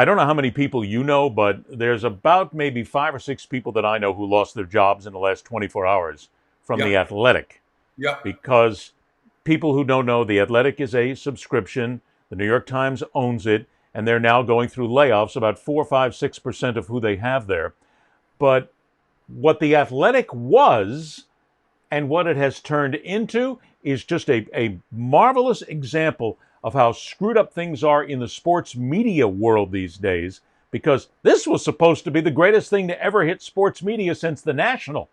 I don't know how many people you know, but there's about maybe 5 or 6 people that I know who lost their jobs in the last 24 hours from The Yep. Athletic, Yep. because people who don't know, The Athletic is a subscription. The New York Times owns it, and they're now going through layoffs, about 4, 5, 6% of who they have there. But what The Athletic was and what it has turned into is just a marvelous example of how screwed up things are in the sports media world these days, because this was supposed to be the greatest thing to ever hit sports media since the National.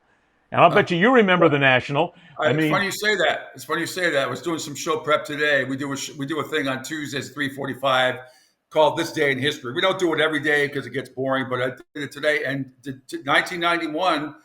And I'll bet you remember the National. I It's mean, funny you say that. It's funny you say that. I was doing some show prep today. We do a thing on Tuesdays at 3:45 called "This Day in History." We don't do it every day because it gets boring, but I did it today. And 1991,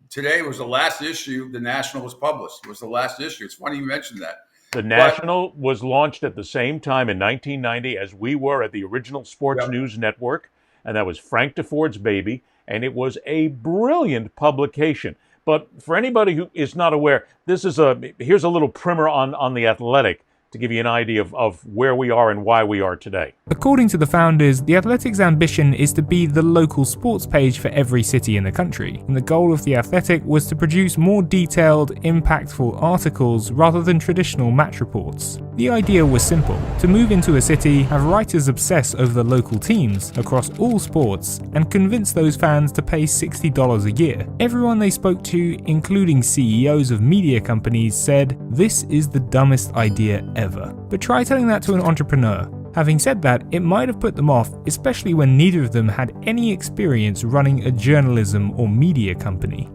today was the last issue the National was published. It was the last issue. It's funny you mentioned that. the But National was launched at the same time in 1990 as we were at the original Sports yep. News Network, and that was Frank DeFord's baby, and it was a brilliant publication. But for anybody who is not aware, here's a little primer on The Athletic to give you an idea of where we are and why we are today. According to the founders, The Athletic's ambition is to be the local sports page for every city in the country, and the goal of The Athletic was to produce more detailed, impactful articles rather than traditional match reports. The idea was simple: to move into a city, have writers obsess over the local teams across all sports, and convince those fans to pay $60 a year. Everyone they spoke to, including CEOs of media companies, said, "This is the dumbest idea ever." But try telling that to an entrepreneur. Having said that, it might have put them off, especially when neither of them had any experience running a journalism or media company.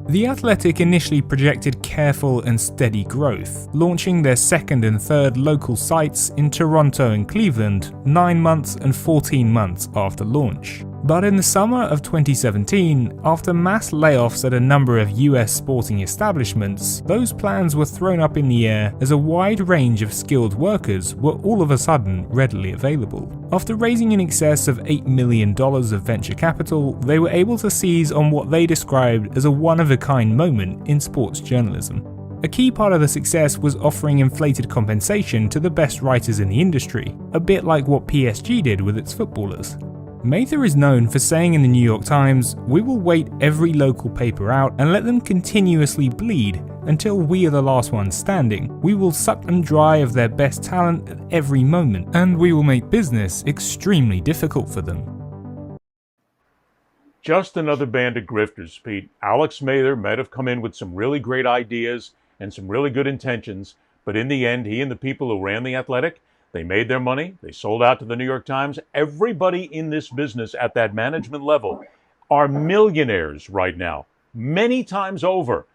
The Athletic initially projected careful and steady growth, launching their second and third local sites in Toronto and Cleveland 9 months and 14 months after launch. But in the summer of 2017, after mass layoffs at a number of US sporting establishments, those plans were thrown up in the air as a wide range of skilled workers were all of a sudden readily available. After raising in excess of $8 million of venture capital, they were able to seize on what they described as a one-of-a-kind moment in sports journalism. A key part of the success was offering inflated compensation to the best writers in the industry, a bit like what PSG did with its footballers. Mather is known for saying in the New York Times, "We will wait every local paper out and let them continuously bleed until we are the last ones standing. We will suck them dry of their best talent at every moment, and we will make business extremely difficult for them." Just another band of grifters, Pete. Alex Mather might have come in with some really great ideas and some really good intentions, but in the end, he and the people who ran The Athletic, they made their money. They sold out to the New York Times. Everybody in this business at that management level are millionaires right now, many times over.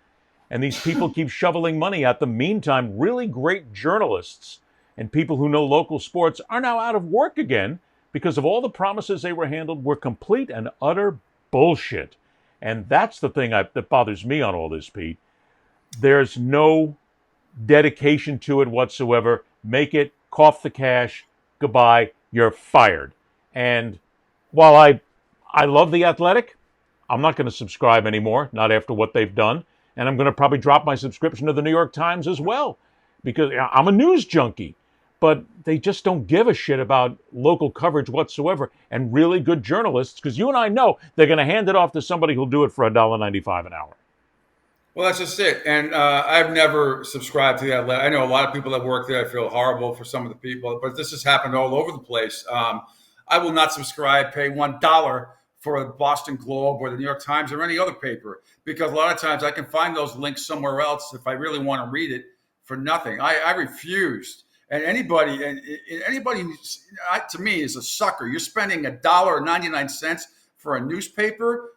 And these people keep shoveling money at them. Meantime, really great journalists and people who know local sports are now out of work again because of all the promises they were handled were complete and utter bullshit. And that's the thing that bothers me on all this, Pete. There's no dedication to it whatsoever. Make it, cough the cash, goodbye, you're fired. And while I love The Athletic, I'm not going to subscribe anymore, not after what they've done. And I'm going to probably drop my subscription to the New York Times as well, because I'm a news junkie. But they just don't give a shit about local coverage whatsoever and really good journalists, because you and I know they're going to hand it off to somebody who'll do it for $1.95 an hour. Well, that's just it. And I've never subscribed to that. I know a lot of people that work there. I feel horrible for some of the people, but this has happened all over the place. I will not subscribe, pay $1 for the Boston Globe or the New York Times or any other paper, because a lot of times I can find those links somewhere else if I really want to read it for nothing. I refused. And anybody to me is a sucker. You're spending $1.99 for a newspaper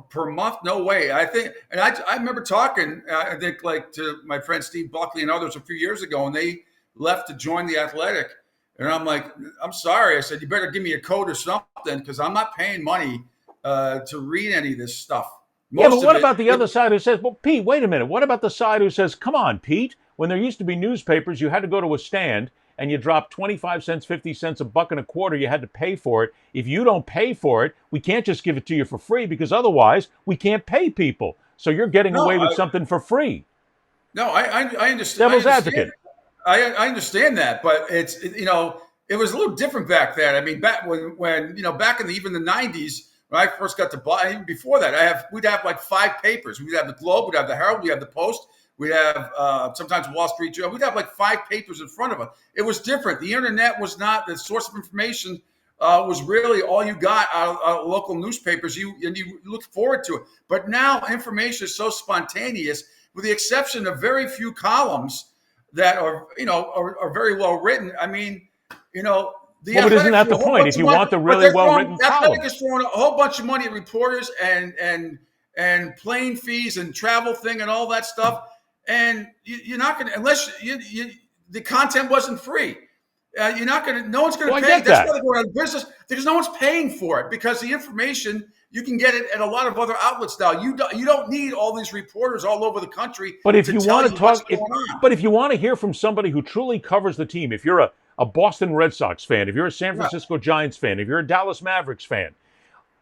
per month? No way. I think, and I remember talking, I think like to my friend Steve Buckley and others a few years ago, and they left to join The Athletic. And I'm like, I'm sorry. I said, you better give me a code or something, because I'm not paying money to read any of this stuff. Yeah, but what about the other side who says, well, Pete, wait a minute. What about the side who says, come on, Pete, when there used to be newspapers, you had to go to a stand and you dropped 25 cents, 50 cents, a buck and a quarter, you had to pay for it. If you don't pay for it, we can't just give it to you for free, because otherwise we can't pay people. So you're getting away with something for free. No, I understand. Devil's advocate. I understand that, but it's it was a little different back then. I mean, back when back in even the '90s, when I first got to buy, even before that, we'd have like 5 papers. We'd have the Globe, we'd have the Herald, we'd have the Post, we'd have sometimes Wall Street Journal. We'd have like 5 papers in front of us. It was different. The internet was not the source of information. Was really all you got out of local newspapers. You look forward to it. But now information is so spontaneous, with the exception of very few columns that are very well written. I mean, but isn't that the point? If you want the really well written column, Athletic is throwing a whole bunch of money at reporters and plane fees and travel thing and all that stuff. And you're not going to, unless the content wasn't free. You're not going to. No one's going to pay. That's why they're going out of business, because no one's paying for it, because the information you can get it at a lot of other outlets now. You don't need all these reporters all over the country. But if you want to talk, but if you want to hear from somebody who truly covers the team, if you're a Boston Red Sox fan, if you're a San Francisco Giants fan, if you're a Dallas Mavericks fan,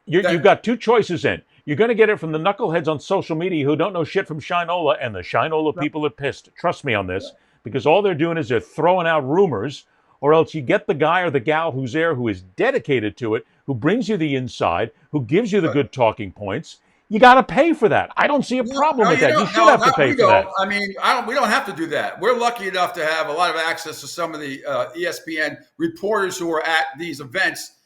you've got 2 choices in. You're going to get it from the knuckleheads on social media who don't know shit from Shinola, and the Shinola people are pissed. Trust me on this, because all they're doing is they're throwing out rumors. Or else you get the guy or the gal who's there, who is dedicated to it, who brings you the inside, who gives you the good talking points. You got to pay for that. I don't see a problem with that. You should have to pay for that. I mean, we don't have to do that. We're lucky enough to have a lot of access to some of the ESPN reporters who are at these events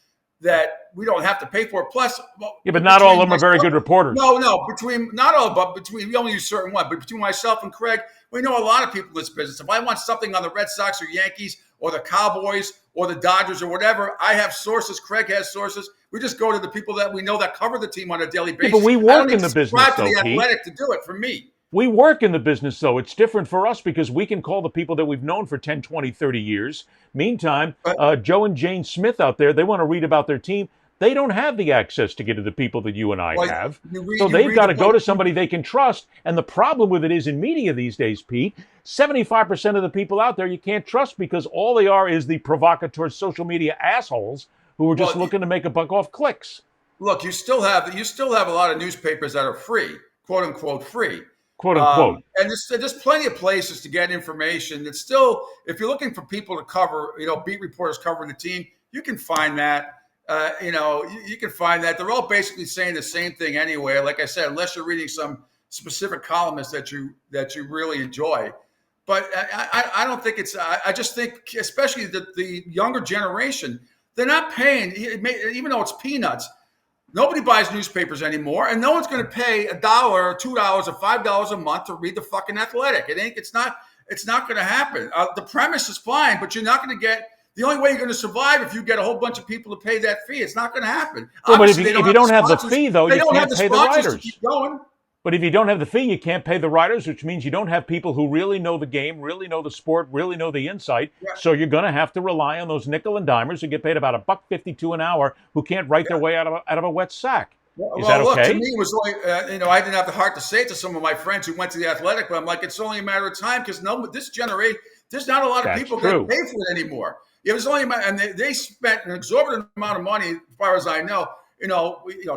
that we don't have to pay for. Plus, but not all of them are very good reporters. No, we only use certain ones. But between myself and Craig, we know a lot of people in this business. If I want something on the Red Sox or Yankees or the Cowboys or the Dodgers or whatever, I have sources. Craig has sources. We just go to the people that we know that cover the team on a daily basis. Yeah, but we work in the business, though, Pete. Athletic to do it for me. We work in the business, though. It's different for us because we can call the people that we've known for 10, 20, 30 years. Meantime, Joe and Jane Smith out there, they want to read about their team. They don't have the access to get to the people that you and I have. So they've got to go to somebody they can trust. And the problem with it is in media these days, Pete, 75% of the people out there you can't trust because all they are is the provocateur social media assholes who are just looking to make a buck off clicks. Look, you still have a lot of newspapers that are free, quote unquote free. Quote unquote. And there's plenty of places to get information. It's still, if you're looking for people to cover, beat reporters covering the team, you can find that. You can find that. They're all basically saying the same thing anyway. Like I said, unless you're reading some specific columnist that you really enjoy. But I don't think it's. I just think, especially the younger generation, they're not paying, even though it's peanuts. Nobody buys newspapers anymore, and no one's going to pay $1 or $2 or $5 a month to read the fucking Athletic. It's not going to happen. The premise is fine, but you're not going to get. The only way you're going to survive if you get a whole bunch of people to pay that fee. It's not going to happen. Well, but if you don't have the fee, though, you can't pay the writers. But if you don't have the fee, you can't pay the writers, which means you don't have people who really know the game, really know the sport, really know the insight. Yeah. So you're going to have to rely on those nickel and dimers who get paid about $1.52 an hour, who can't write their way out of a wet sack. Is that okay? Look, to me, it was only, I didn't have the heart to say it to some of my friends who went to the Athletic, but I'm like, it's only a matter of time because this generation, there's not a lot of people going to pay for it anymore. It was only, and they spent an exorbitant amount of money, as far as I know.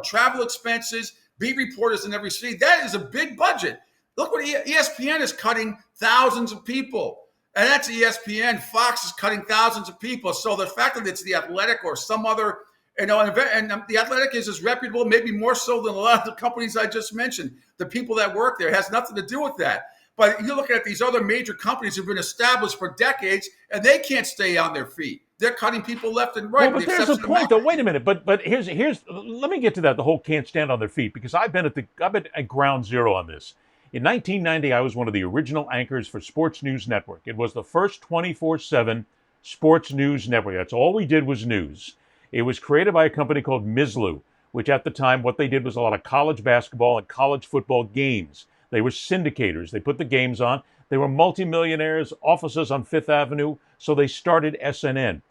Travel expenses, beat reporters in every city. That is a big budget. Look what ESPN is cutting thousands of people, and that's ESPN. Fox is cutting thousands of people. So the fact that it's the Athletic or some other, and the Athletic is as reputable, maybe more so than a lot of the companies I just mentioned. The people that work there, it has nothing to do with that. But you're looking at these other major companies who've been established for decades, and they can't stay on their feet. They're cutting people left and right. Well, but there's a point, though. Wait a minute. But here's. Let me get to that. The whole can't stand on their feet, because I've been at ground zero on this. In 1990, I was one of the original anchors for Sports News Network. It was the first 24/7 sports news network. That's all we did was news. It was created by a company called Mislu, which at the time, what they did was a lot of college basketball and college football games. They were syndicators. They put the games on. They were multimillionaires, offices on Fifth Avenue, so they started SNN.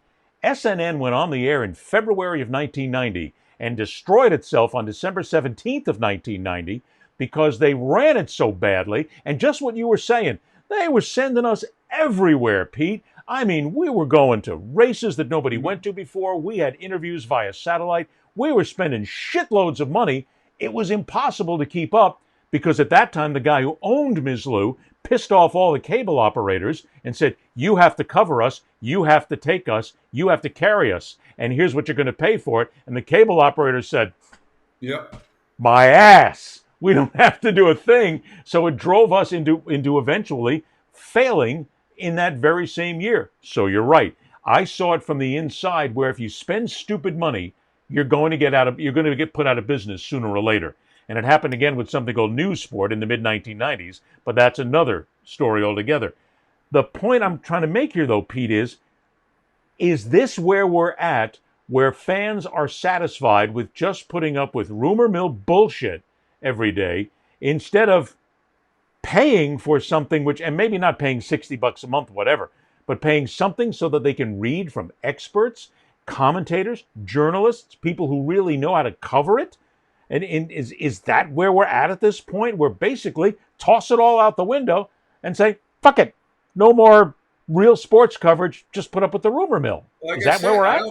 SNN went on the air in February of 1990 and destroyed itself on December 17th of 1990 because they ran it so badly. And just what you were saying, they were sending us everywhere, Pete. I mean, we were going to races that nobody went to before. We had interviews via satellite. We were spending shitloads of money. It was impossible to keep up, because at that time, the guy who owned Mislu pissed off all the cable operators and said, you have to cover us, you have to take us, you have to carry us, and here's what you're going to pay for it. And the cable operators said, Yep. my ass, we don't have to do a thing. So it drove us into eventually failing in that very same year. So you're right. I saw it from the inside, where if you spend stupid money, you're going to get put out of business sooner or later. And it happened again with something called News Sport in the mid-1990s, but that's another story altogether. The point I'm trying to make here, though, Pete, is this where we're at, where fans are satisfied with just putting up with rumor mill bullshit every day, instead of paying for something which, and maybe not paying $60 a month, whatever, but paying something so that they can read from experts, commentators, journalists, people who really know how to cover it? And is that where we're at this point, where basically toss it all out the window and say, fuck it, no more real sports coverage, just put up with the rumor mill? Like is that where we're at?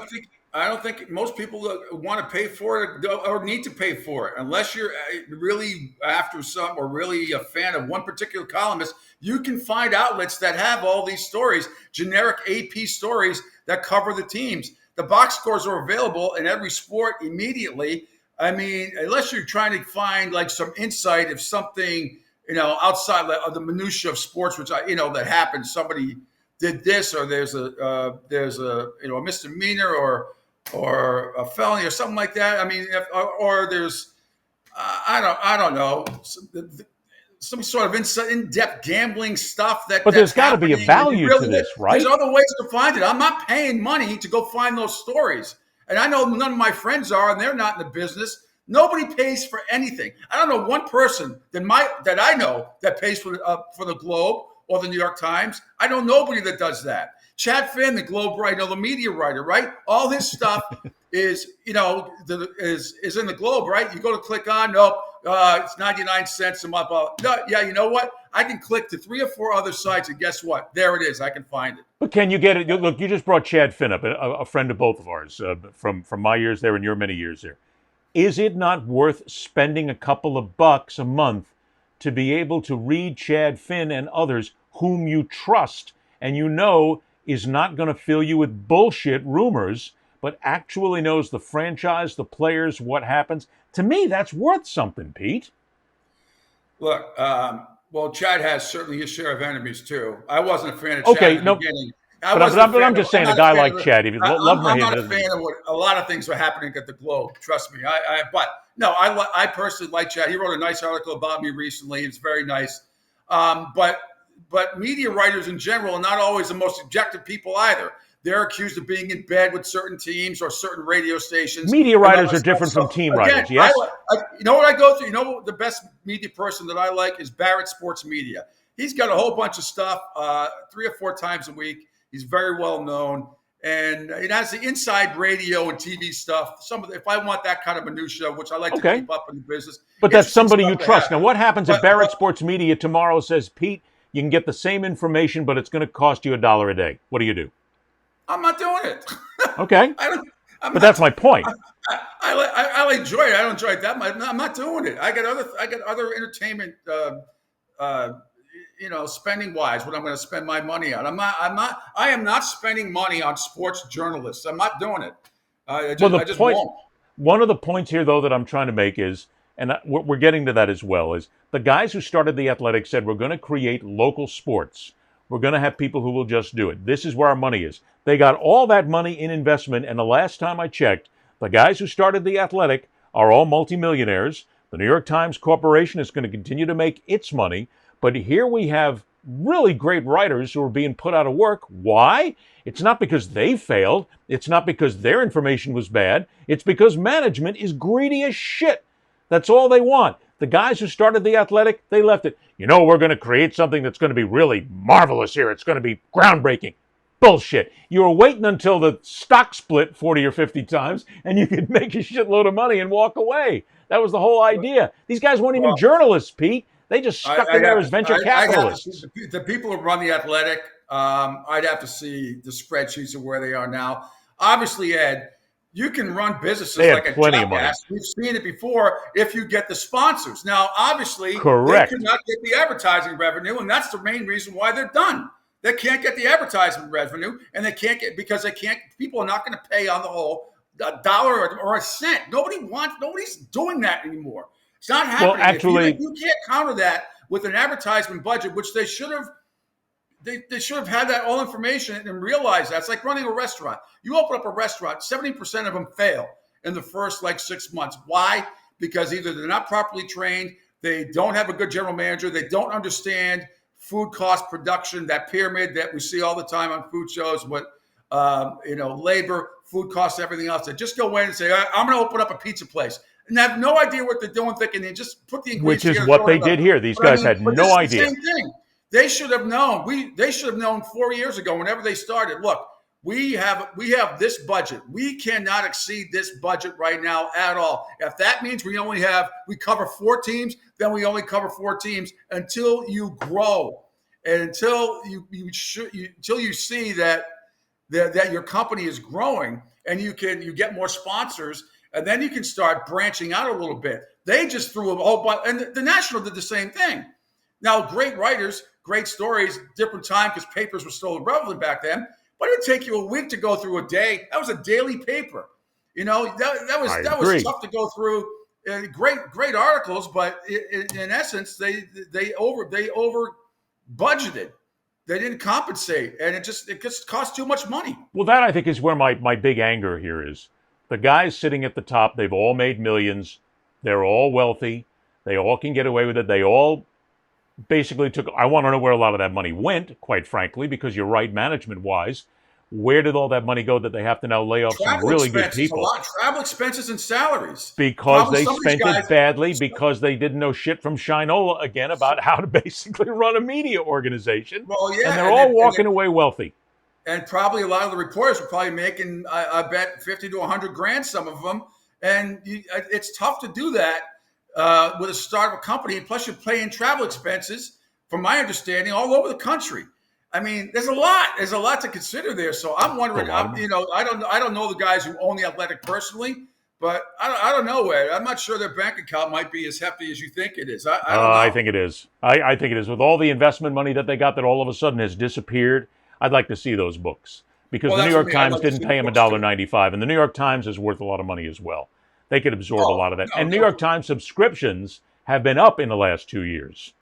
I don't think most people want to pay for it or need to pay for it, unless you're really after some or really a fan of one particular columnist. You can find outlets that have all these stories, generic AP stories that cover the teams. The box scores are available in every sport immediately. I mean, unless you're trying to find like some insight of something, outside of the minutia of sports, which that happens. Somebody did this, or there's a misdemeanor or a felony or something like that. I mean, or there's I don't know, some sort of in-depth gambling stuff But there's got to be a value to this, right? There's other ways to find it. I'm not paying money to go find those stories. And I know none of my friends are, and they're not in the business. Nobody pays for anything. I don't know one person that I know that pays for the Globe or the New York Times. I know nobody that does that. Chad Finn, the Globe writer, the media writer, right? All his stuff is in the Globe, right? You go to click on, it's 99 cents a month. No, yeah, you know what? I can click to 3 or 4 other sites, and guess what? There it is. I can find it. But can you get it? Look, you just brought Chad Finn up, a friend of both of ours, from my years there and your many years there. Is it not worth spending a couple of bucks a month to be able to read Chad Finn and others whom you trust and is not going to fill you with bullshit rumors, but actually knows the franchise, the players, what happens? To me, that's worth something, Pete. Look, well, Chad has certainly his share of enemies, too. I wasn't a fan of Chad in the beginning. But I'm just saying, a guy like Chad, if you love him, I'm not a fan of what a lot of things were happening at the Globe. Trust me. I personally like Chad. He wrote a nice article about me recently. It's very nice. But media writers in general are not always the most objective people either. They're accused of being in bed with certain teams or certain radio stations. Media writers are different from team writers, yes? You know what I go through? The best media person that I like is Barrett Sports Media. He's got a whole bunch of stuff 3 or 4 times a week. He's very well known, and it has the inside radio and TV stuff. If I want that kind of minutia, which I like to keep up in the business. But that's somebody you trust. Now, what happens if Barrett Sports Media tomorrow says, Pete, you can get the same information, but it's going to cost you $1 a day? What do you do? I'm not doing it. Okay. That's my point. I enjoy it. I don't enjoy it that much. I'm not doing it. I got other entertainment. Spending wise, what I'm going to spend my money on. I am not spending money on sports journalists. I'm not doing it. I just won't. One of the points here, though, that I'm trying to make is, and we're getting to that as well, is the guys who started The Athletic said, we're going to create local sports. We're going to have people who will just do it. This is where our money is. They got all that money in investment, and the last time I checked, the guys who started The Athletic are all multimillionaires. The New York Times Corporation is going to continue to make its money. But here we have really great writers who are being put out of work. Why? It's not because they failed. It's not because their information was bad. It's because management is greedy as shit. That's all they want. The guys who started The Athletic, they left it. We're going to create something that's going to be really marvelous here. It's going to be groundbreaking. Bullshit. You were waiting until the stock split 40 or 50 times and you could make a shitload of money and walk away. That was the whole idea. These guys weren't even journalists, Pete. They just stuck in there as venture capitalists. The people who run The Athletic, I'd have to see the spreadsheets of where they are now. Obviously, Ed, you can run businesses They had like a plenty of money. jackass. We've seen it before if you get the sponsors. Now, obviously, Correct. they could not get the advertising revenue, and that's the main reason why they're done. They can't get the advertising revenue, and they can't get because they can't. People are not going to pay on the whole a dollar or a cent. Nobody's doing that anymore. It's not happening. Well, actually, if you can't counter that with an advertisement budget, which they should have. They should have had that all information and realized that. It's like running a restaurant. You open up a restaurant, 70% of them fail in the first 6 months. Why? Because either they're not properly trained, they don't have a good general manager, they don't understand food cost production, that pyramid that we see all the time on food shows, labor, food costs, everything else. They just go in and say, I'm going to open up a pizza place. And have no idea what they're doing, thinking they just put the ingredients Which is together, what they did here. These guys had no idea. Same thing. They should have known. They should have known 4 years ago, whenever they started. Look, we have this budget. We cannot exceed this budget right now at all. If that means we cover 4 teams, then we only cover 4 teams until you grow and until you see that your company is growing and you get more sponsors, and then you can start branching out a little bit. They just threw a whole bunch, and the National did the same thing. Now, great writers. Great stories, different time because papers were still relevant back then. But it would take you a week to go through a day. That was a daily paper. That was tough to go through. Great articles, but in essence, they over budgeted. They didn't compensate, and it just cost too much money. Well, that I think is where my big anger here is. The guys sitting at the top, they've all made millions. They're all wealthy. They all can get away with it. They all basically I want to know where a lot of that money went, quite frankly, because you're right, management-wise. Where did all that money go that they have to now lay off some really good people? A lot. Travel expenses and salaries. Because they spent it badly, because they didn't know shit from Shinola again about how to basically run a media organization. Well, yeah, and they're all walking away wealthy. And probably a lot of the reporters were probably making, I bet, 50 to 100 grand, some of them. And it's tough to do that. With a startup company, and plus you're paying travel expenses, from my understanding, all over the country. I mean, there's a lot to consider there. So I'm wondering, I don't know the guys who own the Athletic personally, but I don't know where. I'm not sure their bank account might be as hefty as you think it is. I don't know. I think it is. I think it is. With all the investment money that they got that all of a sudden has disappeared, I'd like to see those books. Because the New York Times didn't pay them $1.95, and the New York Times is worth a lot of money as well. They could absorb a lot of that. And New York Times subscriptions have been up in the last 2 years.